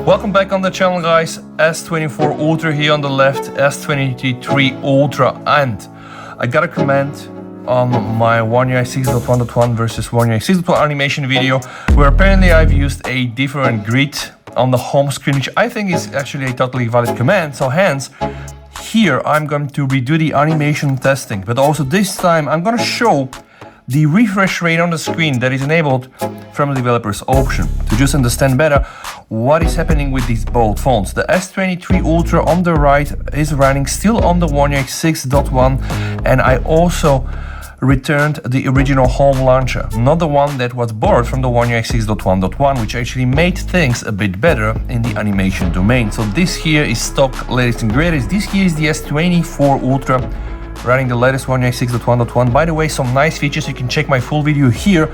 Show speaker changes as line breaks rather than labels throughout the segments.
Welcome back on the channel, guys. S24 Ultra here on the left, S23 Ultra, and I got a comment on my One UI 6.1.1 versus One UI 6.1 animation video where apparently I've used a different grid on the home screen, which I think is actually a totally valid command. So hence, here I'm going to redo the animation testing, but also this time I'm going to show the refresh rate on the screen that is enabled from the developer's option to just understand better what is happening with these both phones. The S23 Ultra on the right is running still on the One UI 6.1, and I also returned the original home launcher, not the one that was borrowed from the One UI 6.1.1, which actually made things a bit better in the animation domain. So this here is stock latest and greatest. This here is the S24 Ultra running the latest One UI 6.1.1. By the way, some nice features. You can check my full video here.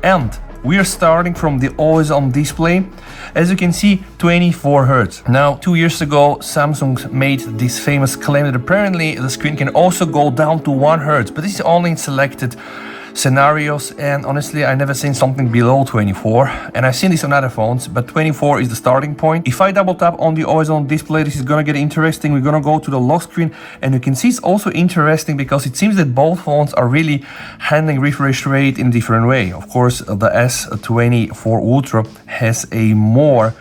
And we are starting from the always on display. As you can see, 24 Hz. Now, 2 years ago, Samsung made this famous claim that apparently the screen can also go down to 1 Hz, but this is only in selected scenarios, and honestly I never seen something below 24, and I've seen this on other phones, but 24 is the starting point. If I double tap on the always on display, this is gonna get interesting. We're gonna go to the lock screen, and you can see it's also interesting because it seems that both phones are really handling refresh rate in a different way. Of course, the S24 Ultra has a more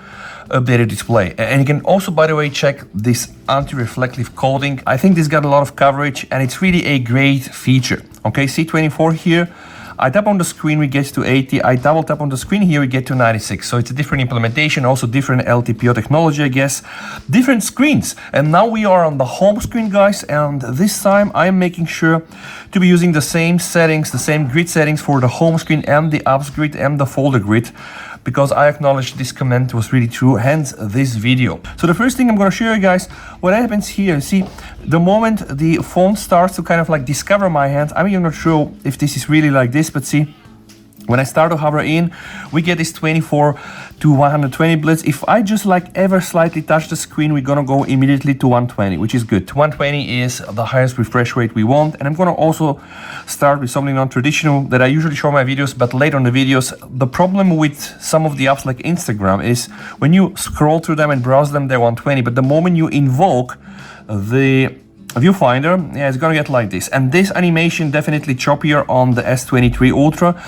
updated display, and you can also, by the way, check this anti-reflective coating. I think this got a lot of coverage and it's really a great feature. Okay, see 24 here, I tap on the screen, we get to 80, I double tap on the screen here, we get to 96. So it's a different implementation, also different LTPO technology, I guess, different screens. And now we are on the home screen, guys, and this time I'm making sure to be using the same settings, the same grid settings for the home screen and the apps grid and the folder grid, because I acknowledge this comment was really true, hence this video. So the first thing I'm going to show you guys what happens here. See, the moment the phone starts to kind of like discover my hands, I'm even not sure if this is really like this, but see, when I start to hover in, we get this 24 to 120 blitz. If I just like ever slightly touch the screen, we're gonna go immediately to 120, which is good. 120 is the highest refresh rate we want. And I'm gonna also start with something non-traditional that I usually show in my videos, but later on the videos. The problem with some of the apps like Instagram is when you scroll through them and browse them, they're 120, but the moment you invoke the viewfinder, yeah, it's gonna get like this. And this animation definitely choppier on the S23 Ultra.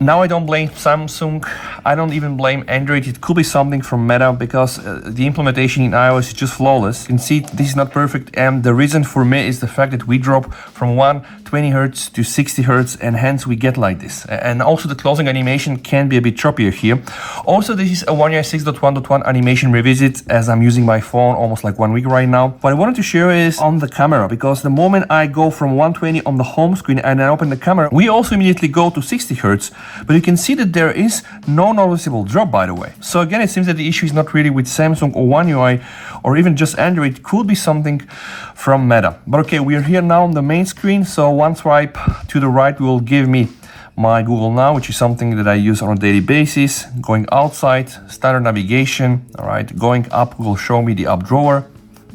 Now I don't blame Samsung, I don't even blame Android. It could be something from Meta, because the implementation in iOS is just flawless. You can see this is not perfect, and the reason for me is the fact that we drop from 120 Hz to 60 Hz, and hence we get like this. And also the closing animation can be a bit choppier here. Also, this is a One UI 6.1.1 animation revisit, as I'm using my phone almost like 1 week right now. What I wanted to share is on the camera, because the moment I go from 120 on the home screen and I open the camera, we also immediately go to 60 Hz. But you can see that there is no noticeable drop, by the way. So again, it seems that the issue is not really with Samsung or One UI or even just Android. It could be something from Meta. But okay, we are here now on the main screen. So one swipe to the right will give me my Google Now, which is something that I use on a daily basis. Going outside, standard navigation. All right, going up will show me the up drawer.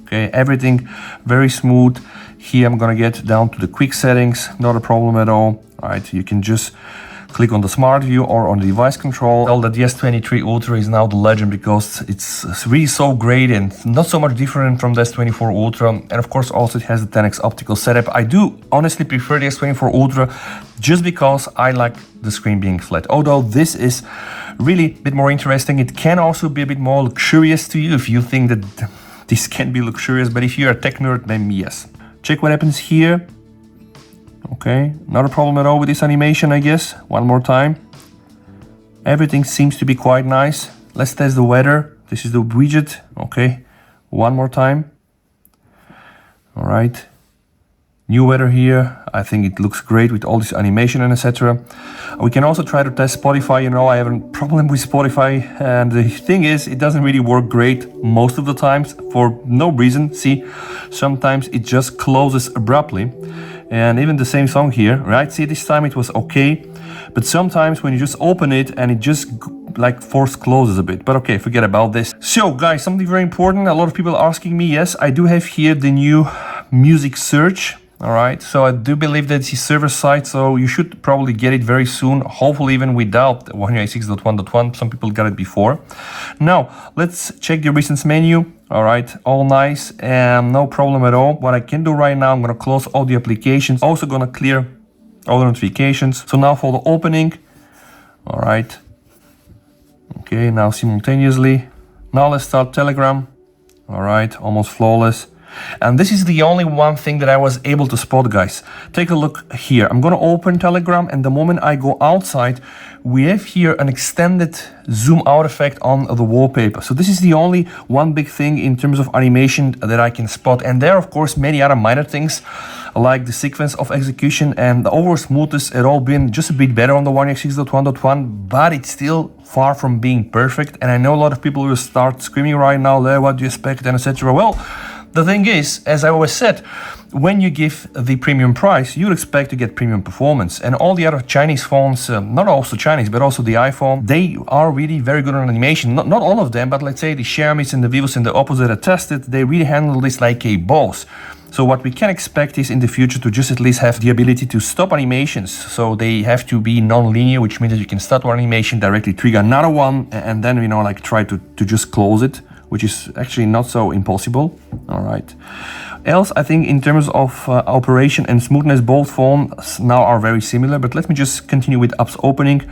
Okay, everything very smooth. Here I'm gonna get down to the quick settings, not a problem at all. All right, you can just click on the smart view or on the device control. Tell that the S23 Ultra is now the legend, because it's really so great and not so much different from the S24 Ultra. And of course also it has the 10x optical setup. I do honestly prefer the S24 Ultra just because I like the screen being flat. Although this is really a bit more interesting, it can also be a bit more luxurious to you if you think that this can be luxurious, but if you're a tech nerd, then yes. Check what happens here. Okay, not a problem at all with this animation, I guess. One more time. Everything seems to be quite nice. Let's test the weather. This is the widget. Okay, one more time. All right. New weather here. I think it looks great with all this animation and etc. We can also try to test Spotify. You know, I have a problem with Spotify, and the thing is, it doesn't really work great most of the times for no reason. See, sometimes it just closes abruptly. And even the same song here, right? See, this time it was okay, but sometimes when you just open it and it just like force closes a bit. But okay, forget about this. So guys, something very important. A lot of people are asking me. Yes, I do have here the new music search. All right, so I do believe that it's server side, so you should probably get it very soon, hopefully even without One UI 6.1.1. Some people got it before. Now, let's check the recents menu. All right, all nice and no problem at all. What I can do right now, I'm gonna close all the applications, also gonna clear all the notifications. So now for the opening, all right. Okay, now simultaneously. Now let's start Telegram. All right, almost flawless. And this is the only one thing that I was able to spot, guys. Take a look here. I'm gonna open Telegram, and the moment I go outside, we have here an extended zoom out effect on the wallpaper. So this is the only one big thing in terms of animation that I can spot. And there are, of course, many other minor things like the sequence of execution and the overall smoothness had all been just a bit better on the One UI 6.1.1, but it's still far from being perfect. And I know a lot of people will start screaming right now, what do you expect, and etc. Well, the thing is, as I always said, when you give the premium price, you'd expect to get premium performance. And all the other Chinese phones, not also Chinese, but also the iPhone, they are really very good on animation. Not all of them, but let's say the Xiaomi's and the Vivos and the Oppos that are tested, they really handle this like a boss. So what we can expect is in the future to just at least have the ability to stop animations. So they have to be non-linear, which means that you can start one animation, directly trigger another one, and then, you know, like try to just close it, which is actually not so impossible. All right. Else, I think in terms of operation and smoothness, both phones now are very similar, but let me just continue with apps opening.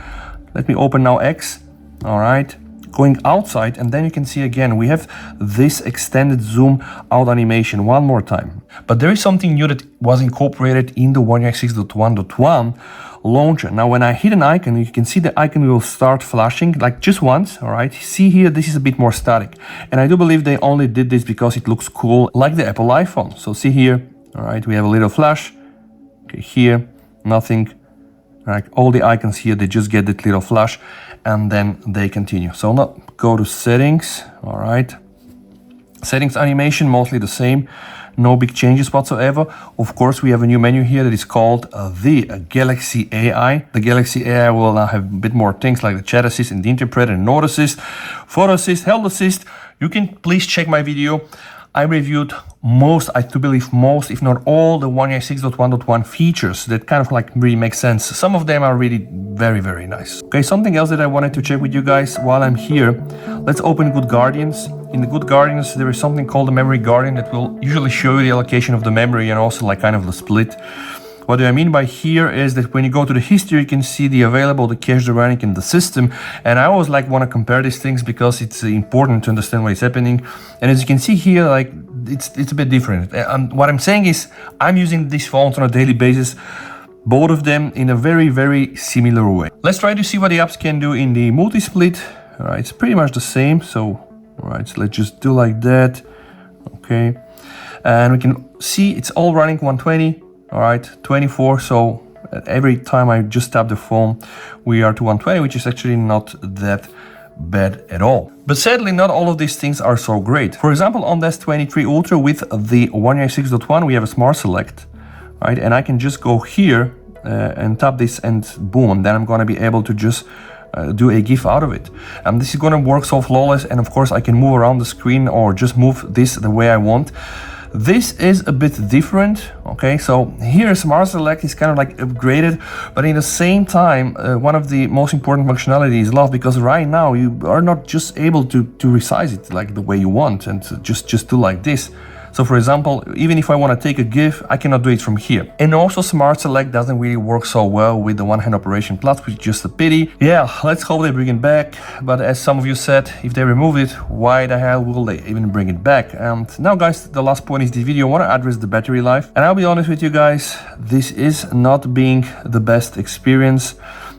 Let me open now X. All right. Going outside, and then you can see again, we have this extended zoom out animation one more time. But there is something new that was incorporated in the One UI 6.1.1 launcher. Now, when I hit an icon, you can see the icon will start flashing like just once. All right, see here, this is a bit more static. And I do believe they only did this because it looks cool, like the Apple iPhone. So see here, all right, we have a little flash. Okay, here, nothing. Right, all the icons here, they just get that little flash and then they continue. So now go to settings, all right. Settings animation, mostly the same, no big changes whatsoever. Of course, we have a new menu here that is called the Galaxy AI. The Galaxy AI will now have a bit more things like the chat assist and the interpreter and note assist, photo assist, health assist. You can please check my video. I reviewed most, I do believe most, if not all, the One UI 6.1.1 features that kind of like really make sense. Some of them are really very, very nice. Okay, something else that I wanted to check with you guys while I'm here. Let's open Good Guardians. In the Good Guardians, there is something called the Memory Guardian that will usually show you the allocation of the memory and also like kind of the split. What do I mean by here is that when you go to the history, you can see the available, the cache, the running, and the system. And I always like want to compare these things because it's important to understand what is happening. And as you can see here, like it's a bit different. And what I'm saying is I'm using these phones on a daily basis, both of them in a very, very similar way. Let's try to see what the apps can do in the multi-split. All right, it's pretty much the same. So, all right, so let's just do like that. Okay. And we can see it's all running 120. All right, 24. So every time I just tap the phone, we are to 120, which is actually not that bad at all. But sadly, not all of these things are so great. For example, on the S23 Ultra with the One UI 6.1, we have a Smart Select, right? And I can just go here and tap this and boom, and then I'm going to be able to just do a GIF out of it. And this is going to work so flawless. And of course, I can move around the screen or just move this the way I want. This is a bit different, okay? So here Smart Select is kind of like upgraded, but in the same time, one of the most important functionality is love, because right now you are not just able to resize it like the way you want and just do like this. So for example, even if I want to take a GIF, I cannot do it from here. And also Smart Select doesn't really work so well with the one-hand operation plus, which is just a pity. Yeah, let's hope they bring it back. But as some of you said, if they remove it, why the hell will they even bring it back? And now guys, the last point is this video, I want to address the battery life. And I'll be honest with you guys, this is not being the best experience.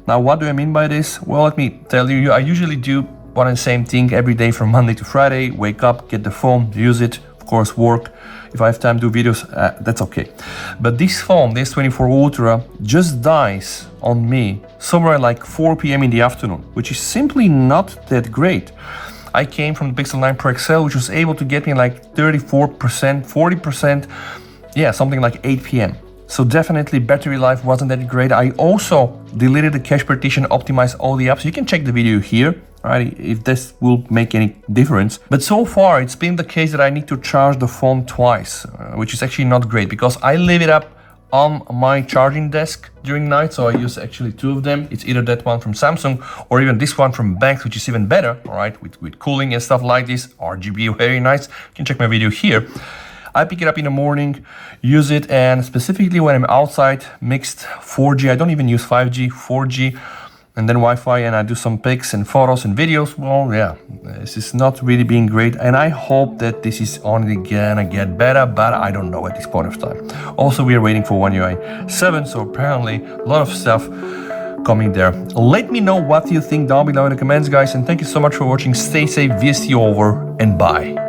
Now, what do I mean by this? Well, let me tell you, I usually do one and the same thing every day from Monday to Friday, wake up, get the phone, use it, of course work. If I have time to do videos, that's okay. But this phone, the S24 Ultra, just dies on me somewhere like 4 p.m. in the afternoon, which is simply not that great. I came from the Pixel 9 Pro XL, which was able to get me like 34%, 40%, yeah, something like 8 p.m. So definitely battery life wasn't that great. I also deleted the cache partition, optimized all the apps. You can check the video here, right, if this will make any difference. But so far, it's been the case that I need to charge the phone twice, which is actually not great because I leave it up on my charging desk during night, so I use actually 2 of them. It's either that one from Samsung or even this one from Banks, which is even better, all right, with cooling and stuff like this. RGB, very nice. You can check my video here. I pick it up in the morning, use it, and specifically when I'm outside, mixed 4G. I don't even use 5G, 4G, and then Wi-Fi, and I do some pics and photos and videos. Well, yeah, this is not really being great, and I hope that this is only gonna get better, but I don't know at this point of time. Also, we are waiting for One UI 7, so apparently a lot of stuff coming there. Let me know what you think down below in the comments, guys, and thank you so much for watching. Stay safe, we'll see you over, and bye.